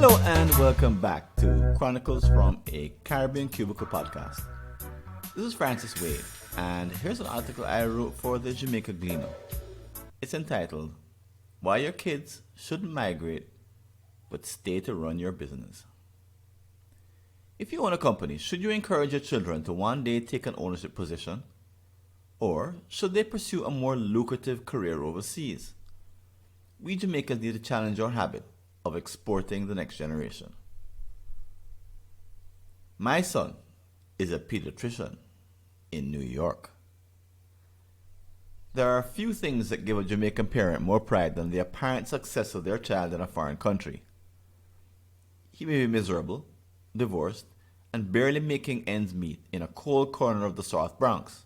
Hello and welcome back to Chronicles from a Caribbean Cubicle podcast. This is Francis Wade, and here's an article I wrote for the Jamaica Gleaner. It's entitled, Why Your Kids Shouldn't Migrate But Stay to Run Your Business. If you own a company, should you encourage your children to one day take an ownership position? Or should they pursue a more lucrative career overseas? We Jamaicans need to challenge our habit of exporting the next generation. My son is a pediatrician in New York. There are few things that give a Jamaican parent more pride than the apparent success of their child in a foreign country. He may be miserable, divorced, and barely making ends meet in a cold corner of the South Bronx.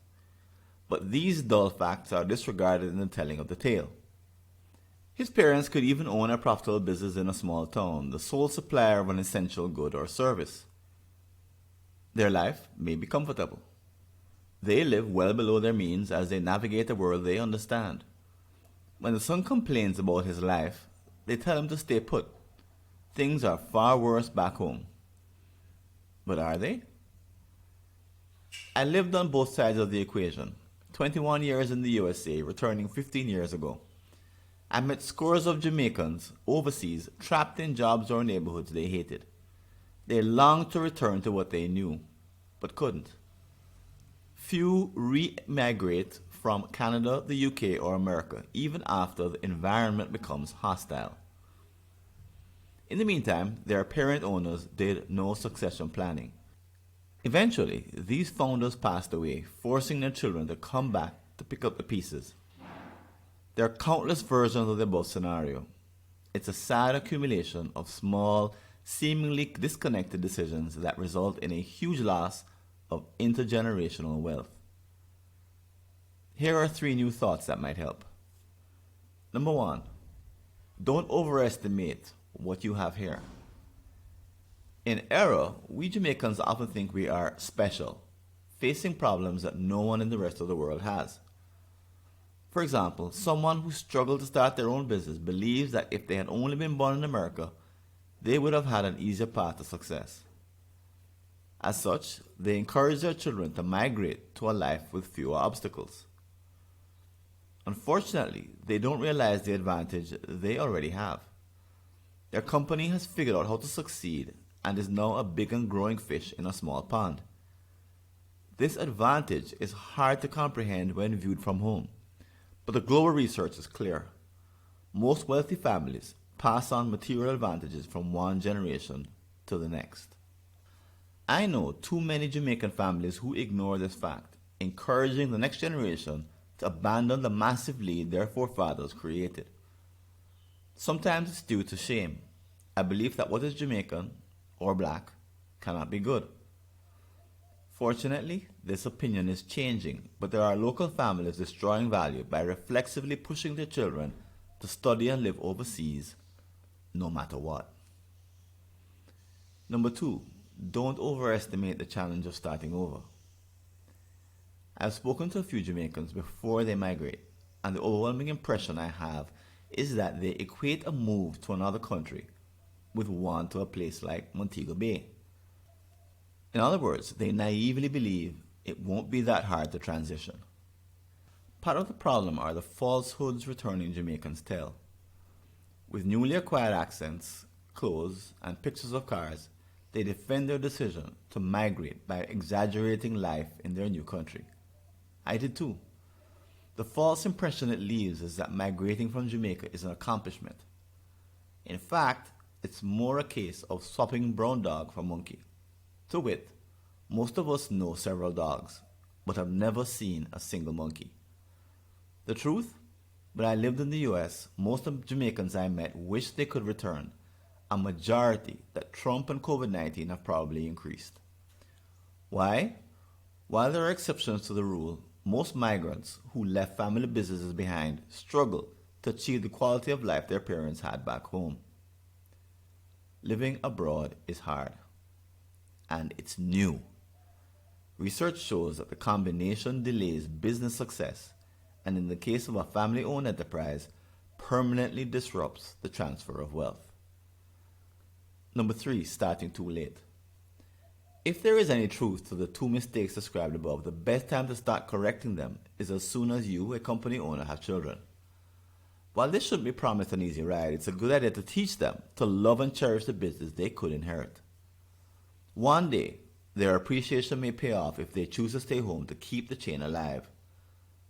But these dull facts are disregarded in the telling of the tale. His parents could even own a profitable business in a small town, the sole supplier of an essential good or service. Their life may be comfortable. They live well below their means as they navigate a world they understand. When the son complains about his life, they tell him to stay put. Things are far worse back home. But are they? I lived on both sides of the equation, 21 years in the USA, returning 15 years ago. I met scores of Jamaicans overseas trapped in jobs or neighborhoods they hated. They longed to return to what they knew, but couldn't. Few re-migrate from Canada, the UK, or America, even after the environment becomes hostile. In the meantime, their parent owners did no succession planning. Eventually, these founders passed away, forcing their children to come back to pick up the pieces. There are countless versions of the above scenario. It's a sad accumulation of small, seemingly disconnected decisions that result in a huge loss of intergenerational wealth. Here are 3 new thoughts that might help. Number 1, don't overestimate what you have here. In error, we Jamaicans often think we are special, facing problems that no one in the rest of the world has. For example, someone who struggled to start their own business believes that if they had only been born in America, they would have had an easier path to success. As such, they encourage their children to migrate to a life with fewer obstacles. Unfortunately, they don't realize the advantage they already have. Their company has figured out how to succeed and is now a big and growing fish in a small pond. This advantage is hard to comprehend when viewed from home. But the global research is clear. Most wealthy families pass on material advantages from one generation to the next. I know too many Jamaican families who ignore this fact, encouraging the next generation to abandon the massive lead their forefathers created. Sometimes it's due to shame, a belief that what is Jamaican or black cannot be good. Fortunately, this opinion is changing, but there are local families destroying value by reflexively pushing their children to study and live overseas, no matter what. Number 2, don't overestimate the challenge of starting over. I've spoken to a few Jamaicans before they migrate, and the overwhelming impression I have is that they equate a move to another country with one to a place like Montego Bay. In other words, they naively believe it won't be that hard to transition. Part of the problem are the falsehoods returning Jamaicans tell. With newly acquired accents, clothes, and pictures of cars, they defend their decision to migrate by exaggerating life in their new country. I did too. The false impression it leaves is that migrating from Jamaica is an accomplishment. In fact, it's more a case of swapping brown dog for monkey. To wit, most of us know several dogs, but have never seen a single monkey. The truth? When I lived in the US, most of the Jamaicans I met wished they could return, a majority that Trump and COVID-19 have probably increased. Why? While there are exceptions to the rule, most migrants who left family businesses behind struggle to achieve the quality of life their parents had back home. Living abroad is hard. And it's new. Research shows that the combination delays business success and in the case of a family-owned enterprise, permanently disrupts the transfer of wealth. Number 3, starting too late. If there is any truth to the 2 mistakes described above, the best time to start correcting them is as soon as you, a company owner, have children. While this shouldn't be promised an easy ride, it's a good idea to teach them to love and cherish the business they could inherit. One day, their appreciation may pay off if they choose to stay home to keep the chain alive.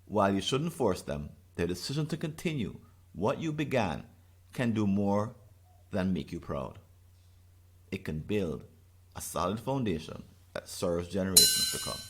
While you shouldn't force them, their decision to continue what you began can do more than make you proud. It can build a solid foundation that serves generations to come.